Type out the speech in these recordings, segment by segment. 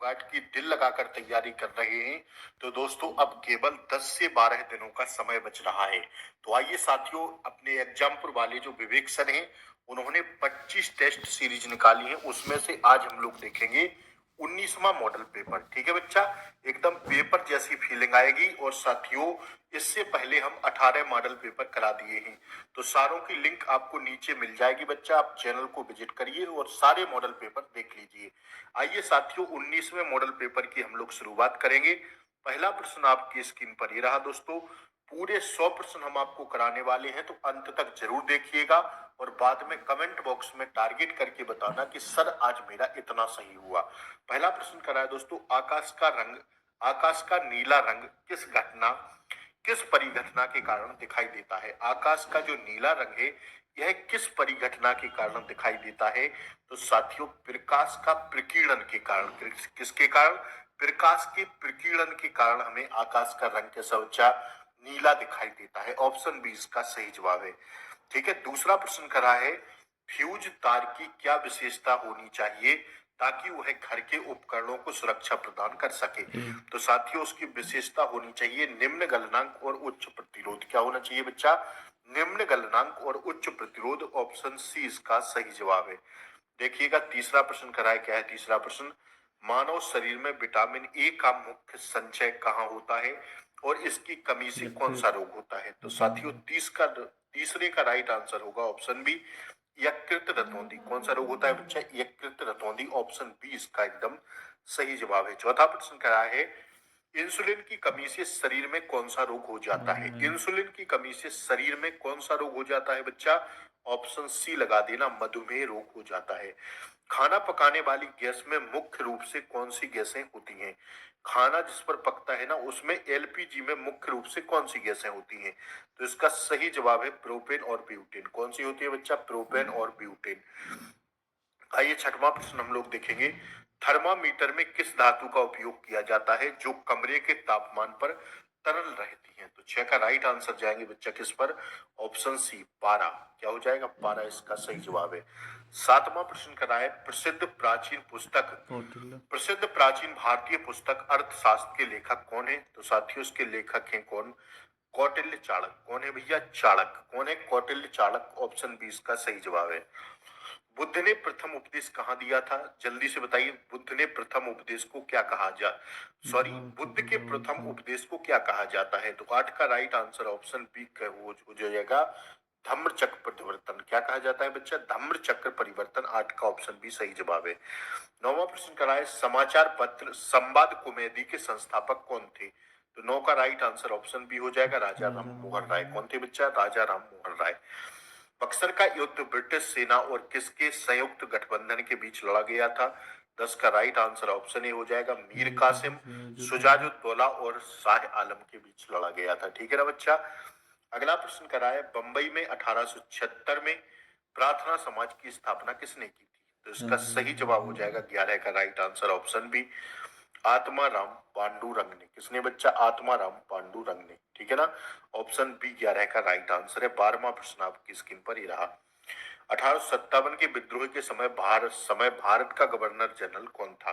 Guard की दिल लगाकर तैयारी कर रहे हैं तो दोस्तों अब केवल 10 से 12 दिनों का समय बच रहा है। तो आइए साथियों, अपने एग्जामपुर वाले जो विवेक सर हैं उन्होंने 25 टेस्ट सीरीज निकाली है, उसमें से आज हम लोग देखेंगे 19वां मॉडल पेपर। ठीक है बच्चा, एकदम पेपर जैसी फीलिंग आएगी। और साथियों, इससे पहले हम 18 मॉडल पेपर करा दिए हैं, तो सारों की लिंक आपको नीचे मिल जाएगी बच्चा। आप चैनल को विजिट करिए और सारे मॉडल पेपर देख लीजिए। आइए साथियों, 19वें मॉडल पेपर की हम लोग शुरुआत करेंगे। पहला प्रश्न आपकी स्क्रीन पर ही रहा दोस्तों। पूरे 100 प्रश्न हम आपको कराने वाले हैं, तो अंत तक जरूर देखिएगा और बाद में कमेंट बॉक्स में टारगेट करके बताना कि सर आज मेरा इतना सही हुआ। पहला प्रश्न करा है दोस्तों, आकाश का नीला रंग किस परिघटना के कारण दिखाई देता है। आकाश का जो नीला रंग है यह किस परिघटना के कारण दिखाई देता है। तो साथियों, प्रकाश का प्रकीर्णन के कारण। किसके कारण? प्रकाश के प्रकीर्णन के कारण हमें आकाश का रंग कैसा बच्चा? नीला दिखाई देता है। ऑप्शन बी इसका सही जवाब है। ठीक है, दूसरा प्रश्न करा है, फ्यूज तार की क्या विशेषता होनी चाहिए ताकि वह घर के उपकरणों को सुरक्षा प्रदान कर सके। तो साथियों, उसकी विशेषता होनी चाहिए निम्न गलनांक और उच्च प्रतिरोध। क्या होना चाहिए बच्चा? निम्न गलनांक और उच्च प्रतिरोध। ऑप्शन सी इसका सही जवाब है। देखिएगा तीसरा प्रश्न करा है, क्या है तीसरा प्रश्न, मानव शरीर में विटामिन ए का मुख्य संचय कहाँ होता है और इसकी कमी से कौन सा रोग होता है। तो साथियों, तीसरे का राइट आंसर होगा ऑप्शन बी, यकृत रतौंधी। कौन सा रोग होता है बच्चा? यकृत रतौंधी। ऑप्शन बी इसका एकदम सही जवाब है। चौथा प्रश्न करा है, इंसुलिन की कमी से शरीर में कौन सा रोग हो जाता है। इंसुलिन की कमी से शरीर में कौन सा रोग हो जाता है बच्चा? ऑप्शन सी लगा देना, मधुमेह रोग हो जाता है। खाना पकाने वाली गैस में मुख्य रूप से कौन सी गैसें होती हैं। खाना जिस पर पकता है ना, उसमें एलपीजी में मुख्य रूप से कौन सी गैसें होती हैं। तो इसका सही जवाब है प्रोपेन और ब्यूटेन। कौन सी होती है बच्चा? प्रोपेन और ब्यूटेन। आइए छठवां प्रश्न हम लोग देखेंगे, थर्मामीटर में किस धातु का उपयोग किया जाता है जो कमरे के तापमान पर तरल रहती है। तो 6 का राइट आंसर जाएंगे बच्चा किस पर? ऑप्शन सी, पारा। क्या हो जाएगा? पारा इसका सही जवाब है। सातवां प्रश्न करा है, प्रसिद्ध प्राचीन भारतीय पुस्तक अर्थशास्त्र के लेखक कौन है। तो साथियों, इसके लेखक हैं कौन? कौटिल्य चाणक्य। कौन है भैया? चाणक्य। कौन है? कौटिल्य चाणक्य। ऑप्शन बी इसका सही जवाब है। बुद्ध ने प्रथम उपदेश कहाँ दिया था? जल्दी से बताइए, बुद्ध ने प्रथम उपदेश को क्या कहा जा सॉरी बुद्ध के प्रथम उपदेश को क्या कहा जाता है। तो 8 का राइट आंसर ऑप्शन बी हो जाएगा, धम्म चक्र परिवर्तन। क्या कहा जाता है बच्चा? धम्म चक्र परिवर्तन। 8 का ऑप्शन बी सही जवाब है। नौवां प्रश्न करा है, समाचार पत्र संवाद कुमेदी के संस्थापक कौन थे। तो 9 का राइट आंसर ऑप्शन बी हो जाएगा, राजा राम मोहन राय। कौन थे बच्चा? राजा राम मोहन राय। बक्सर का युद्ध ब्रिटिश सेना और किसके संयुक्त गठबंधन के बीच लड़ा गया था। 10 का राइट आंसर ऑप्शन ए हो जाएगा, मीर कासिम, सुजाउद्दौला और शाह आलम के बीच लड़ा गया था। ठीक है ना बच्चा। अगला प्रश्न करा है, बंबई में 1876 में प्रार्थना समाज की स्थापना किसने की थी। तो इसका सही जवाब हो जाएगा 11 का right answer option B, Atmaram Pandurang ने। किसने बच्चा? आत्माराम पांडुरंग ने। ठीक है ना, ऑप्शन बी 11 का राइट आंसर है। 12वां प्रश्न आपकी स्क्रीन पर ही रहा, 1857 के विद्रोह के समय भारत का गवर्नर जनरल कौन था।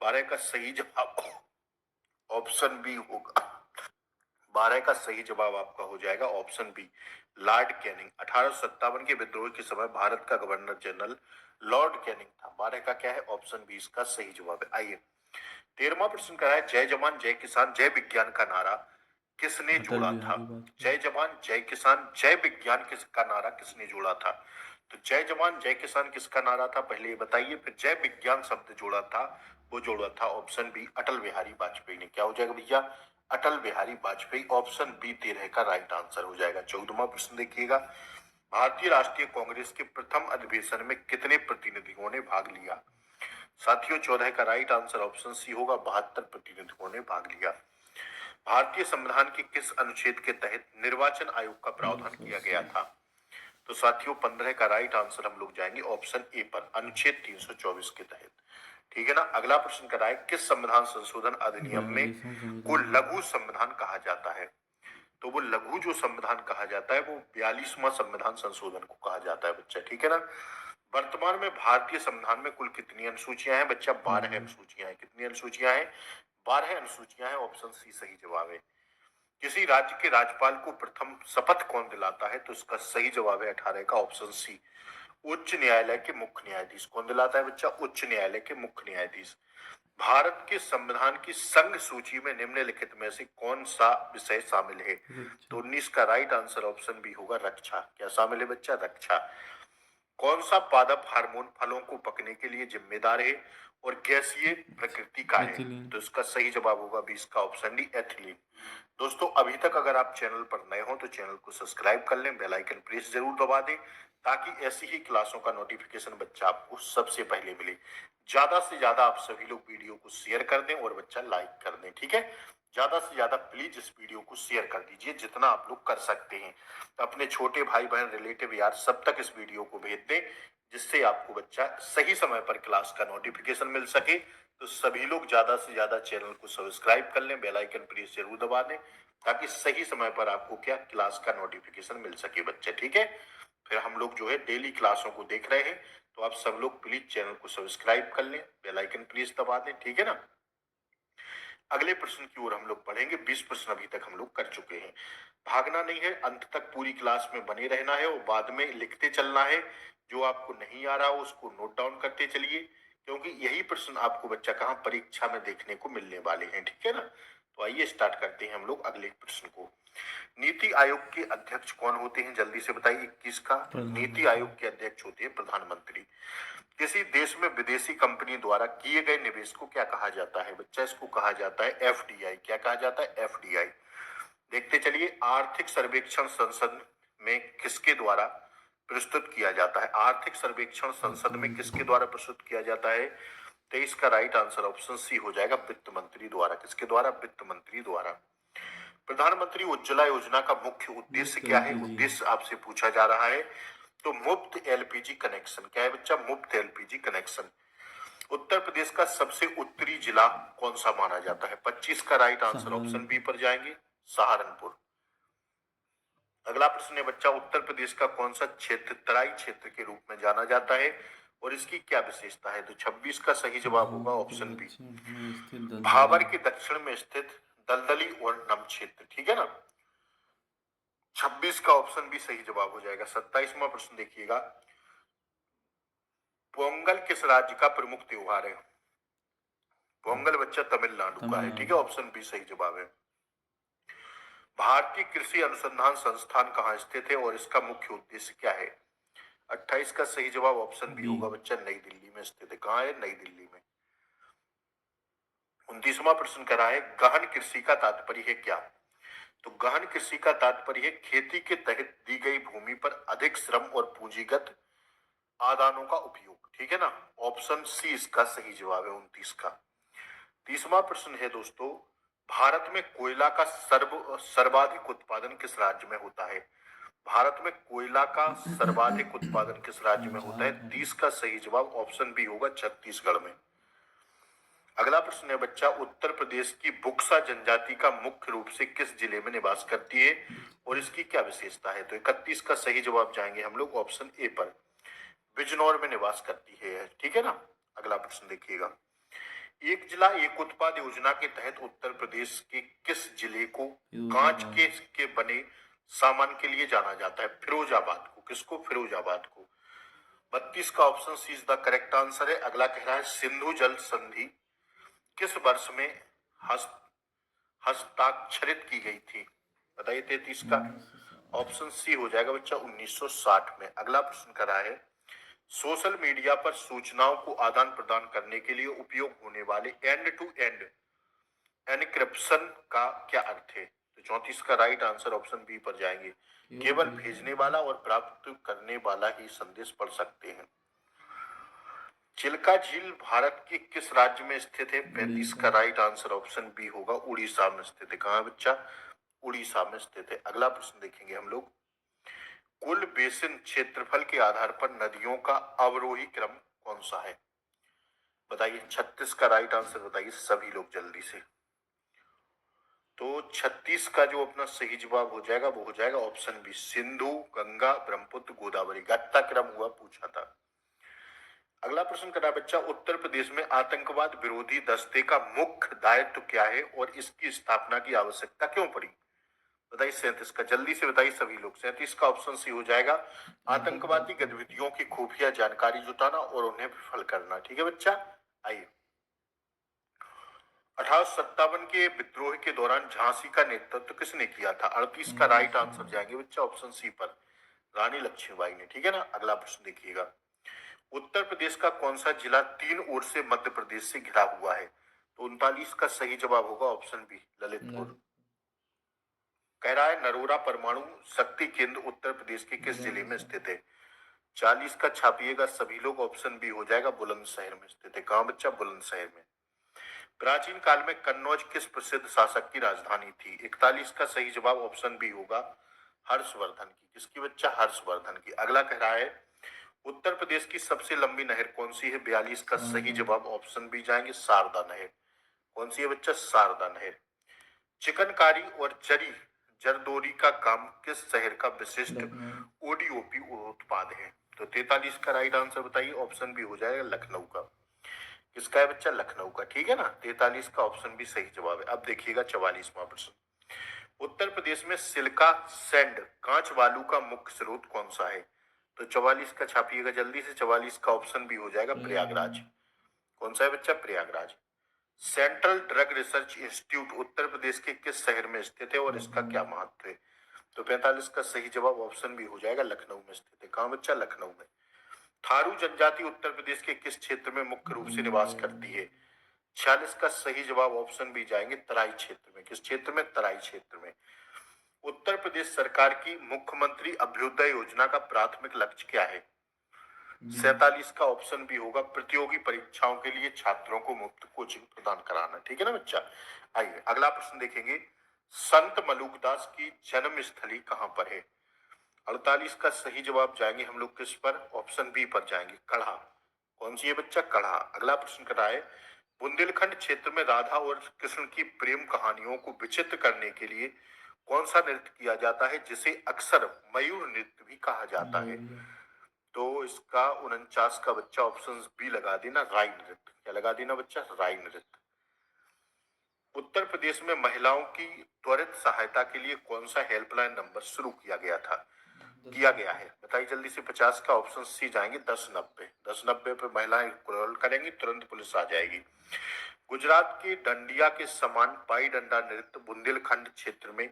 12 का सही जवाब ऑप्शन बी होगा। 12 का सही जवाब आपका हो जाएगा ऑप्शन बी, लॉर्ड कैनिंग। 1857 के विद्रोह के समय भारत का गवर्नर जनरल लॉर्ड कैनिंग था। 12 का क्या है? ऑप्शन बी इसका सही जवाब है। आइए 13वां प्रश्न का है, जय जवान जय किसान जय विज्ञान का नारा किसने जोड़ा था। जय जवान जय किसान जय विज्ञान किसका नारा किसने जोड़ा था। तो जय जवान जय किसान किसका नारा था पहले ये बताइए, फिर जय विज्ञान शब्द जोड़ा था, वो जोड़ा था ऑप्शन बी, अटल बिहारी वाजपेयी ने। क्या हो जाएगा भैया? अटल बिहारी वाजपेयी। ऑप्शन बी 13 का राइट आंसर हो जाएगा। 14वां प्रश्न देखिएगा, भारतीय राष्ट्रीय कांग्रेस के प्रथम अधिवेशन में कितने प्रतिनिधियों ने भाग लिया। साथियों 14 का राइट आंसर ऑप्शन सी होगा, 72 प्रतिनिधियों ने भाग लिया। भारतीय संविधान के किस अनुच्छेद के तहत निर्वाचन आयोग का प्रावधान किया गया था। तो साथियों 15 का राइट आंसर हम लोग जाएंगे ऑप्शन ए पर, अनुच्छेद 324 के तहत। ठीक है ना। अगला प्रश्न कराए, किस संविधान संशोधन अधिनियम में को लघु संविधान कहा जाता है। तो वो लघु जो संविधान कहा जाता है वो 42वां संविधान संशोधन को कहा जाता है बच्चा। ठीक है ना। वर्तमान में भारतीय संविधान में कुल कितनी अनुसूचियां हैं बच्चा? 12 अनुसूचियां हैं। कितनी अनुसूचियां हैं? 12 अनुसूचियां हैं। ऑप्शन सी सही जवाब है। किसी राज्य के राज्यपाल को प्रथम शपथ कौन दिलाता है? तो इसका सही जवाब है 18 का ऑप्शन सी, उच्च न्यायालय के मुख्य न्यायाधीश। कौन दिलाता है बच्चा? उच्च न्यायालय के मुख्य न्यायाधीश। भारत के संविधान की संघ सूची में निम्नलिखित में से कौन सा विषय शामिल है? तो 19 का राइट आंसर ऑप्शन बी होगा रक्षा। क्या शामिल है बच्चा? रक्षा। कौन सा पादप हार्मोन फलों को पकने के लिए जिम्मेदार है और गैसीय प्रकृति का है? तो इसका सही जवाब होगा 20 का ऑप्शन डी, एथिलीन। दोस्तों अभी तक अगर आप चैनल पर नए हो तो चैनल को सब्सक्राइब कर लें, बेल आइकन प्रेस जरूर दबा दें ताकि ऐसी ही क्लासों का नोटिफिकेशन बच्चा आपको सबसे पहले मिले। ज्यादा से ज्यादा आप सभी लोग वीडियो को शेयर कर दें और बच्चा लाइक कर दें, ठीक है? ज्यादा से ज्यादा प्लीज इस वीडियो को शेयर कर दीजिए जितना आप लोग कर सकते हैं। अपने छोटे भाई बहन रिलेटिव यार सब तक इस वीडियो को भेज दें जिससे आपको बच्चा सही समय पर क्लास का नोटिफिकेशन मिल सके। तो सभी लोग ज्यादा से ज्यादा चैनल को सब्सक्राइब कर लें, बेल आइकन प्रेस जरूर दबा दें ताकि सही समय पर आपको क्या क्लास का नोटिफिकेशन मिल सके बच्चे, ठीक है? फिर हम लोग जो है डेली क्लासों को देख रहे हैं तो आप सब लोग प्लीज चैनल को सब्सक्राइब कर लें, बेल आइकन प्लीज दबा दें, ठीक है ना? अगले प्रश्न की ओर हम लोग पढ़ेंगे। 20 प्रश्न अभी तक हम लोग कर चुके हैं। भागना नहीं है, अंत तक पूरी क्लास में बने रहना है और बाद में लिखते चलना है। जो आपको नहीं आ रहा हो उसको नोट डाउन करते चलिए क्योंकि यही प्रश्न आपको बच्चा कहाँ परीक्षा में देखने को मिलने वाले हैं, ठीक है ना? तो आइए स्टार्ट करते हैं हम लोग अगले प्रश्न को। नीति आयोग के अध्यक्ष कौन होते हैं? जल्दी से बताइए। 21 का नीति आयोग के अध्यक्ष होते हैं प्रधानमंत्री। किसी देश में विदेशी कंपनी द्वारा किए गए निवेश को क्या कहा जाता है बच्चा? इसको कहा जाता है एफडीआई। क्या कहा जाता है? एफडीआई। देखते चलिए। आर्थिक सर्वेक्षण संसद में किसके द्वारा प्रस्तुत किया जाता है? आर्थिक सर्वेक्षण संसद में किसके द्वारा प्रस्तुत किया जाता है? 23 का राइट आंसर ऑप्शन सी हो जाएगा, वित्त मंत्री द्वारा। किसके द्वारा? वित्त मंत्री द्वारा। प्रधानमंत्री उज्ज्वला योजना का मुख्य उद्देश्य क्या है? उद्देश्य आपसे पूछा जा रहा है। तो मुफ्त एलपीजी कनेक्शन। क्या है बच्चा? मुफ्त एलपीजी कनेक्शन। उत्तर प्रदेश का सबसे उत्तरी जिला कौन सा माना जाता है? 25 का राइट आंसर ऑप्शन बी पर जाएंगे, सहारनपुर। अगला प्रश्न है बच्चा, उत्तर प्रदेश का कौन सा क्षेत्र तराई क्षेत्र के रूप में जाना जाता है और इसकी क्या विशेषता है? तो 26 का सही जवाब होगा ऑप्शन बी, भाबर के दक्षिण में स्थित दलदली और नम क्षेत्र, ठीक है ना? 26 का ऑप्शन भी सही जवाब हो जाएगा। 27वां प्रश्न देखिएगा। पोंगल किस राज्य का प्रमुख त्योहार है? पोंगल बच्चा तमिलनाडु का है, ठीक है? ऑप्शन बी सही जवाब है। भारतीय कृषि अनुसंधान संस्थान कहाँ स्थित है और इसका मुख्य उद्देश्य क्या है? 28 का सही जवाब ऑप्शन बी होगा बच्चा, नई दिल्ली में स्थित है। कहाँ है? नई दिल्ली में। 29वां प्रश्न कह रहा है गहन कृषि का तात्पर्य है क्या? तो गहन कृषि का तात्पर्य है खेती के तहत दी गई भूमि पर अधिक श्रम और पूंजीगत आदानों का उपयोग, ठीक है ना? ऑप्शन सी इसका सही जवाब है 29 का। 30वां प्रश्न है दोस्तों, भारत में कोयला का सर्वाधिक उत्पादन किस राज्य में होता है? भारत में कोयला का सर्वाधिक उत्पादन किस राज्य में होता है? 30 का सही जवाब ऑप्शन बी होगा, छत्तीसगढ़ में। अगला प्रश्न है बच्चा, उत्तर प्रदेश की बुक्सा जनजाति का मुख्य रूप से किस जिले में निवास करती है और इसकी क्या विशेषता है? तो 31 का सही जवाब जाएंगे हम लोग ऑप्शन ए पर, बिजनौर में निवास करती है, ठीक है ना? अगला प्रश्न देखिएगा। एक जिला एक उत्पाद योजना के तहत उत्तर प्रदेश के किस जिले को कांच के बने सामान के लिए जाना जाता है? फिरोजाबाद को। किसको? फिरोजाबाद को। 32 का option C is the correct answer है। अगला कह रहा है सिंधु जल संधि किस वर्ष में हस्ताक्षरित की गई थी? बताइए। 33 का ऑप्शन सी हो जाएगा बच्चा, 1960 में। अगला प्रश्न कर रहा है सोशल मीडिया पर सूचनाओं को आदान प्रदान करने के लिए उपयोग होने वाले एंड टू एंड एनक्रिप्शन का क्या अर्थ है? तो 34 का राइट आंसर ऑप्शन बी पर जाएंगे, केवल भेजने वाला और प्राप्त करने वाला ही संदेश पढ़ सकते हैं। चिल्का झील भारत के किस राज्य में स्थित है? 35 का राइट आंसर ऑप्शन बी होगा, उड़ीसा में स्थित है। कहाँ बच्चा? उड़ीसा में स्थित है। अगला प्रश्न देखेंगे हम लोग, कुल बेसिन क्षेत्रफल के आधार पर नदियों का अवरोही क्रम कौन सा है? बताइए। 36 का राइट आंसर बताइए सभी लोग जल्दी से। तो 36 का जो अपना सही जवाब हो जाएगा वो हो जाएगा ऑप्शन बी, सिंधु गंगा ब्रह्मपुत्र गोदावरी। घटता क्रम हुआ पूछा था। अगला प्रश्न करा बच्चा, उत्तर प्रदेश में आतंकवाद विरोधी दस्ते का मुख्य दायित्व क्या है और इसकी स्थापना की आवश्यकता क्यों पड़ी? बताइए 37 का, जल्दी से बताइए सभी लोग। 37 का ऑप्शन सी हो जाएगा, आतंकवादी गतिविधियों की खुफिया जानकारी जुटाना और उन्हें विफल करना। ठीक है बच्चा, आइए। 1857 के विद्रोह के दौरान झांसी का नेतृत्व किसने किया था? 38 का राइट आंसर जाएंगे बच्चा ऑप्शन सी पर, रानी लक्ष्मीबाई ने। ठीक है ना। अगला प्रश्न देखिएगा, उत्तर प्रदेश का कौन सा जिला 3 ओर से मध्य प्रदेश से घिरा हुआ है? तो 39 का सही जवाब होगा ऑप्शन बी, ललितपुर। कह रहा है नरोरा परमाणु शक्ति केंद्र उत्तर प्रदेश के किस जिले में स्थित है? 40 का छापिएगा सभी लोग, ऑप्शन बी हो जाएगा बुलंदशहर में स्थित है। कहां बच्चा? बुलंदशहर में। प्राचीन काल में कन्नौज किस प्रसिद्ध शासक की राजधानी थी? 41 का सही जवाब ऑप्शन बी होगा हर्षवर्धन की। किसकी बच्चा? हर्षवर्धन की। अगला कह रहा है उत्तर प्रदेश की सबसे लंबी नहर कौन सी है? 42 का सही जवाब ऑप्शन बी जाएंगे शारदा नहर। कौन सी है बच्चा? शारदा नहर। चिकनकारी और जरदोरी का काम किस शहर का विशिष्ट ओडीओपी उत्पाद है? तो 43 का राइट आंसर बताइए, ऑप्शन बी हो जाएगा लखनऊ का। किसका है बच्चा? लखनऊ का। ठीक है ना। 43 का ऑप्शन भी सही जवाब है। अब देखिएगा 44वां प्रश्न, उत्तर प्रदेश में सिलिका सैंड कांच बालू का मुख्य स्रोत कौन सा है? तो 44 का छापिएगा जल्दी से, 44 का ऑप्शन भी हो जाएगा प्रयागराज। कौन सा है बच्चा? Prayagraj. Central drug research institute Uttar Pradesh के किस शहर में स्थित है और इसका क्या महत्व है? तो 45 का सही जवाब ऑप्शन भी हो जाएगा लखनऊ में स्थित है। कहां बच्चा? लखनऊ में। थारू जनजाति उत्तर प्रदेश के किस क्षेत्र में मुख्य रूप से निवास करती है? 46 का सही जवाब ऑप्शन भी जाएंगे तराई क्षेत्र में। किस क्षेत्र में? तराई क्षेत्र में। उत्तर प्रदेश सरकार की मुख्यमंत्री अभ्युदय योजना का प्राथमिक लक्ष्य क्या है? 47 का ऑप्शन भी होगा प्रतियोगी परीक्षाओं के लिए छात्रों को मुफ्त कोचिंग प्रदान कराना। ठीक है ना बच्चा। आइए अगला प्रश्न देखेंगे, संत मलुकदास की जन्म स्थली कहां पर है? 48 का सही जवाब जाएंगे हम लोग किस पर? ऑप्शन बी पर जाएंगे, कढ़ा। कौन सी है बच्चा? कढ़ा। अगला प्रश्न करा है बुंदेलखंड क्षेत्र में राधा और कृष्ण की प्रेम कहानियों को विचित्र करने के लिए कौन सा नृत्य किया जाता है जिसे अक्सर मयूर नृत्य भी कहा जाता है? तो इसका 49 का बच्चा ऑप्शन बी लगा देना, राई नृत्य। क्या लगा देना बच्चा? राई नृत्य। उत्तर प्रदेश में महिलाओं की त्वरित सहायता के लिए कौन सा हेल्पलाइन नंबर शुरू किया गया है? बताइए जल्दी से। 50 का ऑप्शन सी जाएंगे 1090। 1090 पे महिलाएं कॉल करेंगी, तुरंत पुलिस आ जाएगी। गुजरात के डंडिया के समान पाई डंडा नृत्य बुंदेलखंड क्षेत्र में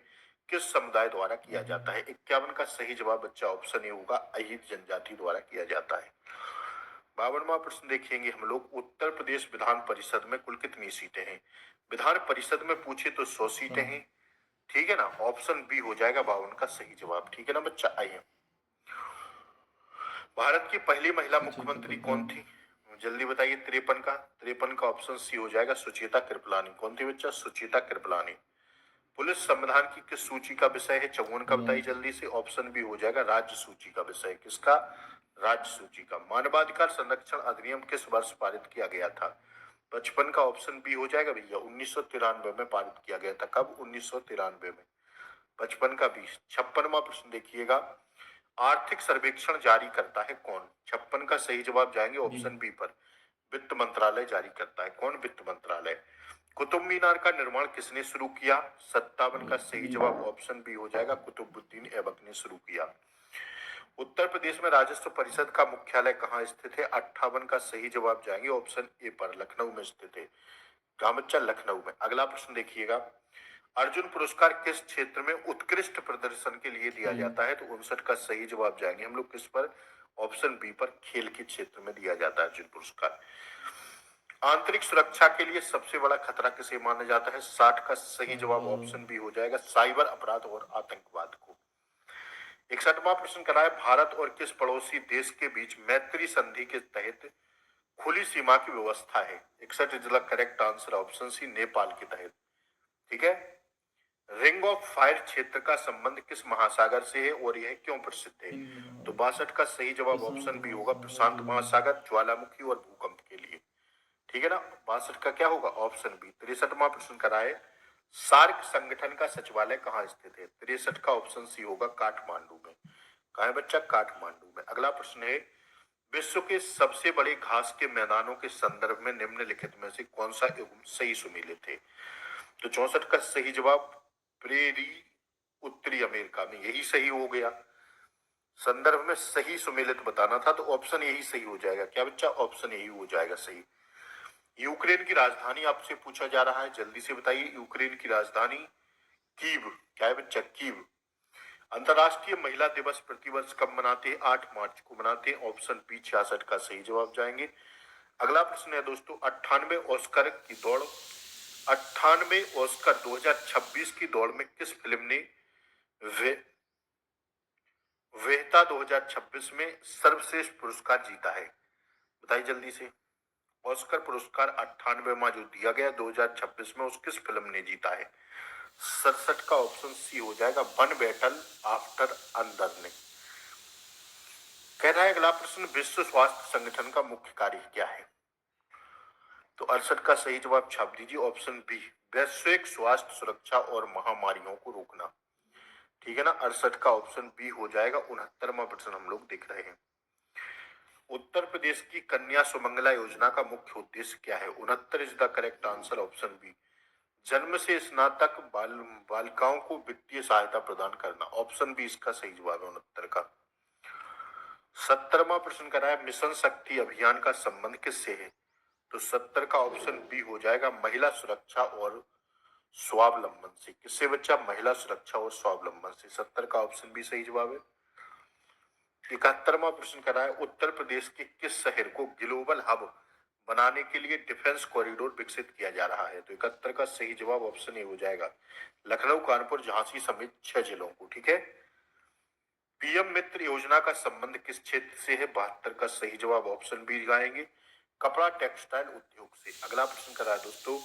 किस समुदाय द्वारा किया जाता है? 51 का सही जवाब बच्चा ऑप्शन ए होगा, अहिर जनजाति द्वारा किया जाता है। 52वां प्रश्न देखेंगे हम लोग, उत्तर प्रदेश विधान परिषद में कुल कितनी सीटें हैं? विधान परिषद में पूछे तो 100 सीटें हैं। ठीक है ना। ऑप्शन बी हो जाएगा 52 का सही जवाब। ठीक है ना बच्चा। आइए, भारत की पहली महिला मुख्यमंत्री कौन थी? जल्दी बताइए। 53 का ऑप्शन सी हो जाएगा सुचेता कृपलानी। कौन थी बच्चा? सुचेता कृपलानी। पुलिस संविधान की किस सूची का विषय है? 54 का बताइए जल्दी से, ऑप्शन बी हो जाएगा राज्य सूची का विषय। किसका? राज्य सूची का। मानवाधिकार संरक्षण अधिनियम किस वर्ष पारित किया गया था? 55 का ऑप्शन बी हो जाएगा भैया, 1993 में पारित किया गया था। कब? 1993 में। 55 का 20। 56वां प्रश्न देखिएगा, आर्थिक सर्वेक्षण जारी करता है कौन? 56 का सही जवाब जाएंगे ऑप्शन बी पर, वित्त मंत्रालय जारी करता है। कौन? वित्त मंत्रालय। कुतुब मीनार का निर्माण किसने शुरू किया? 57 का सही जवाब ऑप्शन बी हो जाएगा, कुतुबुद्दीन ऐबक ने शुरू किया। उत्तर प्रदेश में राजस्व परिषद का मुख्यालय कहाँ स्थित है? 58 का सही जवाब जाएंगे ऑप्शन ए पर, लखनऊ में स्थित है। कहां बच्चा? लखनऊ में। अगला प्रश्न देखिएगा, अर्जुन पुरस्कार किस क्षेत्र में उत्कृष्ट प्रदर्शन के लिए दिया जाता है? तो 59 का सही जवाब जाएंगे हम लोग किस पर? ऑप्शन बी पर, खेल के क्षेत्र में दिया जाता है अर्जुन पुरस्कार। आंतरिक सुरक्षा के लिए सबसे बड़ा खतरा किसे माना जाता है? 60 का सही जवाब ऑप्शन बी हो जाएगा, साइबर अपराध और आतंकवाद को। 61वां प्रश्न करा है, भारत और किस पड़ोसी देश के बीच मैत्री संधि के तहत खुली सीमा की व्यवस्था है? 61 is the correct answer, option C, Nepal के तहत। ठीक है। रिंग ऑफ फायर क्षेत्र का संबंध किस महासागर से है और यह क्यों प्रसिद्ध है? तो 62 का सही जवाब ऑप्शन बी होगा, प्रशांत महासागर, ज्वालामुखी और भूकंप के लिए। ठीक है ना। 62 का क्या होगा? Option B. 63वां प्रश्न कराए, सार्क संगठन का सचिवालय कहाँ स्थित है? 63 का ऑप्शन सी होगा, काठमांडू में। कहा है बच्चा? काठमांडू में। अगला प्रश्न है, विश्व के सबसे बड़े घास के मैदानों के संदर्भ में निम्नलिखित में से कौन सा युग्म सही सुमेलित है? तो 64 का सही जवाब प्रेरी उत्तरी अमेरिका में, यही सही हो गया। संदर्भ में सही सुमेलित बताना था तो ऑप्शन यही सही हो जाएगा। क्या बच्चा? ऑप्शन यही हो जाएगा सही। यूक्रेन की राजधानी आपसे पूछा जा रहा है, जल्दी से बताइए। यूक्रेन की राजधानी कीव। क्या है बच्चा? कीव। अंतर्राष्ट्रीय महिला दिवस प्रतिवर्ष कब मनाते हैं? 8 मार्च को मनाते हैं। ऑप्शन बी 66 का सही जवाब जाएंगे। अगला प्रश्न है दोस्तों, 98 ऑस्कर की दौड़, 98 ऑस्कर 2026 की दौड़ में किस फिल्म ने वे, वेहता 2026 में सर्वश्रेष्ठ पुरस्कार जीता है? बताइए जल्दी से। ऑस्कर पुरस्कार 98वां जो दिया गया 2026 में, उस किस फिल्म ने जीता है? 67 का ऑप्शन सी हो जाएगा, वन बैटल आफ्टर अंदर ने। कह रहा है अगला प्रश्न, विश्व स्वास्थ्य संगठन का मुख्य कार्य क्या है? तो 68 का सही जवाब छाप दीजिए, ऑप्शन बी, वैश्विक स्वास्थ्य सुरक्षा और महामारियों को रोकना। ठीक है ना, 68 का ऑप्शन बी हो जाएगा। 69वां प्रश्न हम लोग देख रहे हैं। उत्तर प्रदेश की कन्या सुमंगला योजना का मुख्य उद्देश्य क्या है? 69 is the correct answer, option B, जन्म से स्नातक बालिकाओं को वित्तीय सहायता प्रदान करना। ऑप्शन बी इसका सही जवाब है 69 का। 70वां प्रश्न कर रहा है, मिशन शक्ति अभियान का संबंध किससे है? तो 70 का ऑप्शन बी हो जाएगा, महिला सुरक्षा और स्वावलंबन से। किससे बच्चा? महिला सुरक्षा और स्वावलंबन से। 70 का ऑप्शन बी सही जवाब है। 71वां प्रश्न कर रहा है, उत्तर प्रदेश के किस शहर को ग्लोबल हब बनाने के लिए डिफेंस कॉरिडोर विकसित किया जा रहा है? तो 71 का सही जवाब ऑप्शन ए हो जाएगा, लखनऊ, कानपुर, झांसी समेत 6 जिलों को। ठीक है। पीएम मित्र योजना का संबंध किस क्षेत्र से है? 72 का सही जवाब ऑप्शन बी लगाएंगे, कपड़ा टेक्सटाइल उद्योग से। अगला प्रश्न कर रहा है दोस्तों,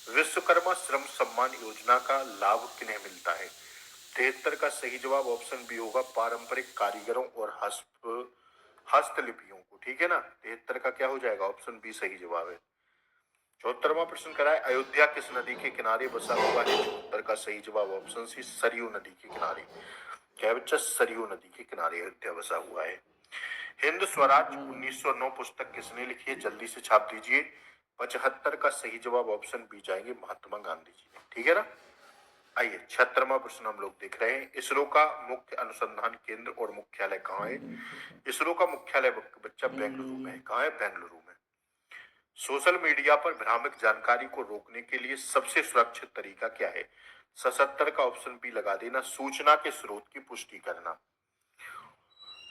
विश्वकर्मा श्रम सम्मान योजना का लाभ किन्हें मिलता है? 73 का सही जवाब ऑप्शन बी होगा, पारंपरिक कारीगरों और हस्तलिपियों को। ठीक है ना, 73 का क्या हो जाएगा? ऑप्शन बी सही जवाब है। 74वां प्रश्न करा है, अयोध्या किस नदी के किनारे बसा हुआ है? 74 का सही जवाब ऑप्शन सी, सरयू नदी के किनारे। क्या है बच्चा? सरयू नदी के किनारे अयोध्या बसा हुआ है। हिंद स्वराज 1909 पुस्तक किसने लिखी है? जल्दी से छाप दीजिए। 75 का सही जवाब ऑप्शन बी जाएंगे, महात्मा गांधी जी ने। ठीक है ना। आइए 76वां प्रश्न हम लोग देख रहे हैं, इसरो का मुख्य अनुसंधान केंद्र और मुख्यालय कहाँ है? इसरो का मुख्यालय बच्चा बेंगलुरु में है। कहाँ है? बेंगलुरु में। सोशल मीडिया पर भ्रामक जानकारी को रोकने के लिए सबसे सुरक्षित तरीका क्या है? 77 का ऑप्शन बी लगा देना, सूचना के स्रोत की पुष्टि करना।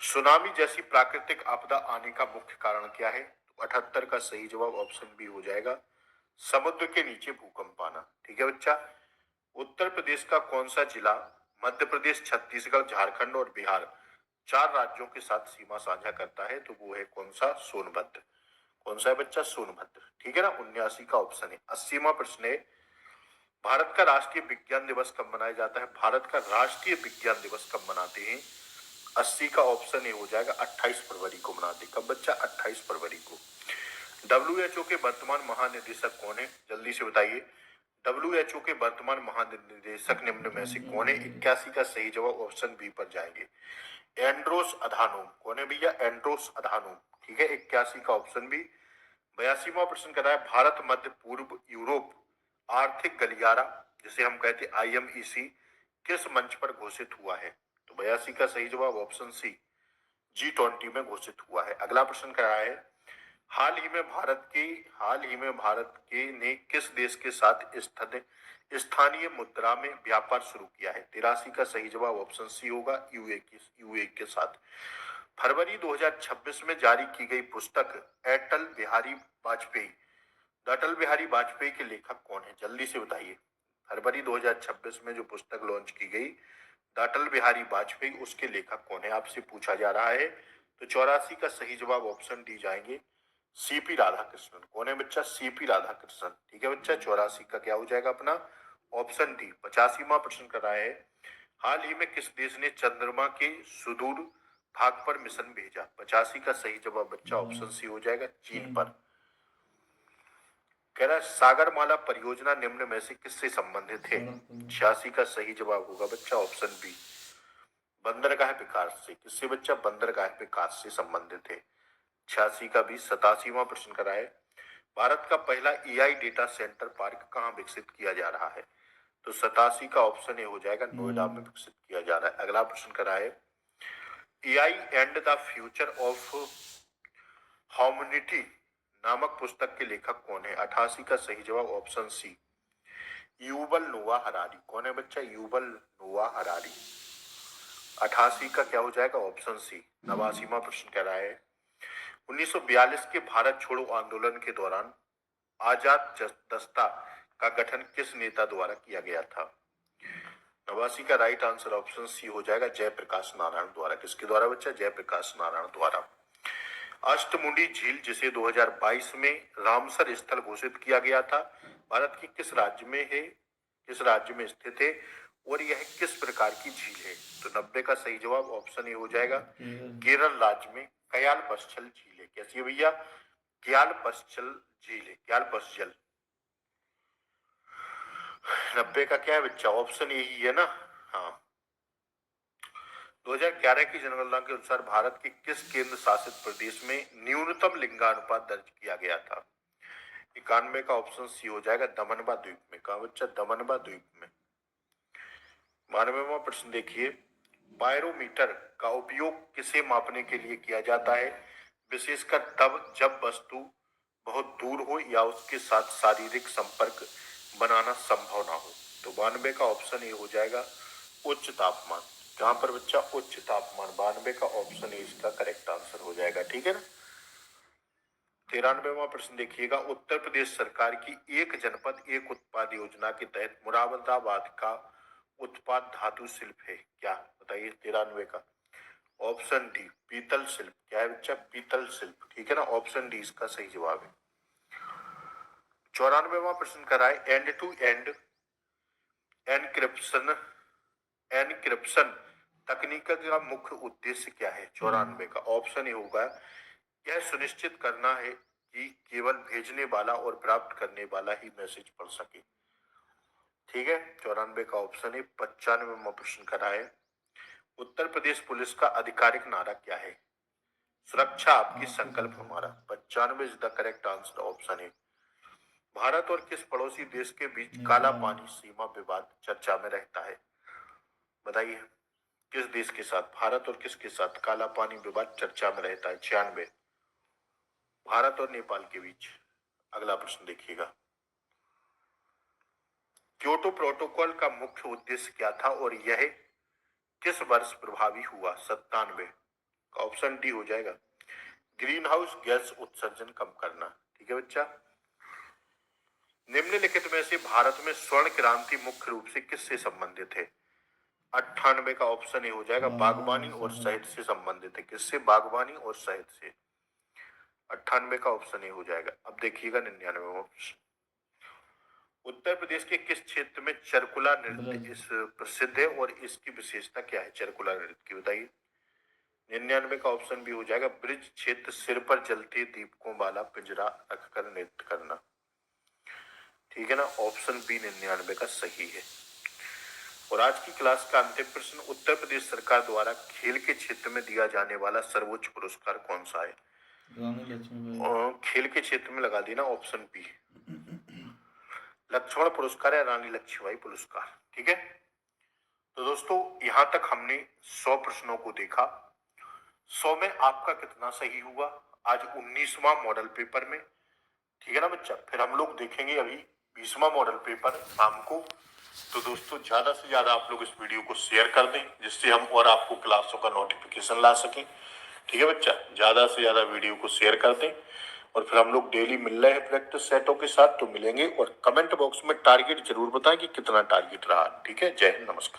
सुनामी जैसी प्राकृतिक आपदा आने का मुख्य कारण क्या है? तो 78 का सही जवाब ऑप्शन बी हो जाएगा, समुद्र के नीचे भूकंप आना। ठीक है बच्चा। उत्तर प्रदेश का कौन सा जिला मध्य प्रदेश, छत्तीसगढ़, झारखंड और बिहार 4 राज्यों के साथ सीमा साझा करता है? तो वो है कौन सा? सोनभद्र। कौन सा है बच्चा? सोनभद्र। ठीक है ना, 79 का ऑप्शन है। 80वां प्रश्न है, भारत का राष्ट्रीय विज्ञान दिवस कब मनाया जाता है? भारत का राष्ट्रीय विज्ञान दिवस कब मनाते हैं? 80 का ऑप्शन ए हो जाएगा, 28 फरवरी को मनाते। कब बच्चा? 28 फरवरी को। WHO के वर्तमान महानिदेशक कौन है? जल्दी से बताइए। WHO के वर्तमान महानिदेशक निम्न में से कौन है? 81 का सही जवाब ऑप्शन बी पर जाएंगे, एंड्रोस अधानोम। कौन है भैया? Andros Adhanom. ठीक है, 81 का ऑप्शन बी। 82वां प्रश्न कर रहा है, भारत मध्य पूर्व यूरोप आर्थिक गलियारा जिसे हम कहते हैं IMEC किस मंच पर घोषित हुआ है? तो 82 का सही जवाब ऑप्शन सी, G20 में घोषित हुआ है। अगला प्रश्न कर रहा है, हाल ही में भारत के ने किस देश के साथ स्थानीय मुद्रा में व्यापार शुरू किया है? 83 का सही जवाब ऑप्शन सी होगा, यूए के साथ। फरवरी 2026 में जारी की गई पुस्तक अटल बिहारी वाजपेयी, अटल बिहारी वाजपेयी के लेखक कौन है? जल्दी से बताइए। फरवरी 2026 में जो पुस्तक लॉन्च की गई अटल बिहारी वाजपेयी, उसके लेखक कौन है? आपसे पूछा जा रहा है। तो 84 का सही जवाब ऑप्शन डी जाएंगे, CP राधाकृष्णन। कौन है बच्चा? CP राधाकृष्णन। ठीक है बच्चा, 84 का क्या हो जाएगा अपना? Option D. 85वां प्रश्न कर रहा है, हाल ही में किस देश ने चंद्रमा के सुदूर भाग पर मिशन भेजा? 85 का सही जवाब बच्चा ऑप्शन सी हो जाएगा, चीन पर। कह रहा है, सागरमाला परियोजना निम्न में से किससे संबंधित है? 86 का सही जवाब होगा बच्चा ऑप्शन बी, बंदरगाह विकास से। किससे बच्चा? बंदरगाह विकास से संबंधित है। 86 का भी 87वां प्रश्न करा है, भारत का पहला एआई डेटा सेंटर पार्क कहाँ विकसित किया जा रहा है? तो 87 का ऑप्शन ए हो जाएगा, नोएडा में विकसित किया जा रहा है। अगला प्रश्न करा है, AI and the future of humanity नामक पुस्तक के लेखक कौन है? 88 का सही जवाब ऑप्शन सी, युवल नोआ हरारी। कौन है बच्चा? युवल नोआ हरारी। 88 का क्या हो जाएगा? Option C. 89वां प्रश्न कह रहा है, 1942 के भारत छोड़ो आंदोलन के दौरान आजाद दस्ता का गठन किस नेता द्वारा किया गया था? 89 का राइट आंसर ऑप्शन सी हो जाएगा, जयप्रकाश नारायण द्वारा। किसके द्वारा बच्चा? जयप्रकाश नारायण द्वारा। अष्टमुंडी झील, जिसे 2022 में रामसर स्थल घोषित किया गया था, भारत के किस राज्य में है, किस राज्य में स्थित है और यह किस प्रकार की झील है? तो 90 का सही जवाब ऑप्शन ए हो जाएगा, केरल राज्य में कयालपश्चल झील है। कैसी है भैया? कयालपश्चल झील है, कयालपश्चल। 90 का क्या है बच्चा? ऑप्शन यही है ना? हाँ। 2011 की जनगणना के अनुसार भारत के किस केंद्र शासित प्रदेश में न्यूनतम लिंगानुपात दर्ज किया गया था? 91 का ऑप्शन सी हो जाएगा, दमनबा द्वीप में। कहा बच्चा? दमनबा द्वीप में। 92वां प्रश्न देखिए, बायरोमीटर का उपयोग किसे मापने के लिए किया जाता है, विशेषकर तब जब वस्तु बहुत दूर हो या उसके साथ शारीरिक संपर्क बनाना संभव ना हो? तो 92 का ऑप्शन ए हो जाएगा, उच्च तापमान। जहां पर बच्चा? उच्च तापमान। 92 का ऑप्शन ए इसका करेक्ट आंसर हो जाएगा। ठीक है ना? 93वां प्रश्न देखिएगा, उत्तर प्रदेश सरकार की एक जनपद एक उत्पाद योजना के तहत मुरादाबाद का उत्पाद धातु शिल्प है क्या? बताइए। 93 का ऑप्शन डी, पीतल शिल्प। क्या है बच्चा? पीतल शिल्प। ठीक है ना? ऑप्शन डी इसका सही जवाब है। 94वां प्रश्न कराए, एंड टू एंड एनक्रिप्शन तकनीक का मुख्य उद्देश्य क्या है? 94 का ऑप्शन ए होगा, यह सुनिश्चित करना है कि केवल भेजने वाला और प्राप्त करने वाला ही मैसेज पढ़ सके। ठीक है? 94 का ऑप्शन है। 95वां प्रश्न करा है, उत्तर प्रदेश पुलिस का आधिकारिक नारा क्या है? सुरक्षा आपकी संकल्प हमारा। 95 is the correct answer, option है। भारत और किस पड़ोसी देश के बीच काला पानी सीमा विवाद चर्चा में रहता है? बताइए। किस देश के साथ? भारत और किसके साथ काला पानी विवाद चर्चा में रहता है? 96, भारत और नेपाल के बीच। अगला प्रश्न देखिएगा, क्योटो प्रोटोकॉल का मुख्य उद्देश्य क्या था और यह किस वर्ष प्रभावी हुआ? 97 का ऑप्शन डी हो जाएगा, ग्रीन हाउस गैस उत्सर्जन कम करना। ठीक है बच्चा? निम्नलिखित में से भारत में स्वर्ण क्रांति मुख्य रूप से किससे संबंधित है? 98 का ऑप्शन ए हो जाएगा, बागवानी और शहद से संबंधित है। किससे? बागवानी और शहद से। 98 का ऑप्शन ए हो जाएगा। अब देखिएगा 99वां प्रश्न, उत्तर प्रदेश के किस क्षेत्र में चरकुला नृत्य इस प्रसिद्ध है और इसकी विशेषता क्या है? चरकुला नृत्य की बताइए। 99 का ऑप्शन भी हो जाएगा, ब्रिज क्षेत्र, सिर पर जलते दीपकों वाला पिंजरा रखकर नृत्य करना। ठीक है ना? ऑप्शन बी 99 का सही है। और आज की क्लास का अंतिम प्रश्न, उत्तर प्रदेश सरकार द्वारा खेल के क्षेत्र में दिया जाने वाला सर्वोच्च पुरस्कार कौन सा है? खेल के क्षेत्र में लगा देना ऑप्शन बी, लक्ष्मण पुरस्कार या रानी लक्ष्मीबाई पुरस्कार। ठीक है? तो दोस्तों यहां तक हमने 100 प्रश्नों को देखा। 100 में आपका कितना सही हुआ आज 19वां मॉडल पेपर में? ठीक है ना बच्चा? फिर हम लोग देखेंगे अभी 20वां मॉडल पेपर शाम को। तो दोस्तों ज्यादा से ज्यादा आप लोग इस वीडियो को शेयर कर दें, जिससे हम और आपको क्लासों का नोटिफिकेशन ला सकें। ठीक है बच्चा? ज्यादा से ज्यादा वीडियो को शेयर कर दें और फिर हम लोग डेली मिल रहे हैं प्रैक्टिस सेटों के साथ, तो मिलेंगे। और कमेंट बॉक्स में टारगेट जरूर बताएं कि कितना टारगेट रहा। ठीक है? जय हिंद, नमस्कार।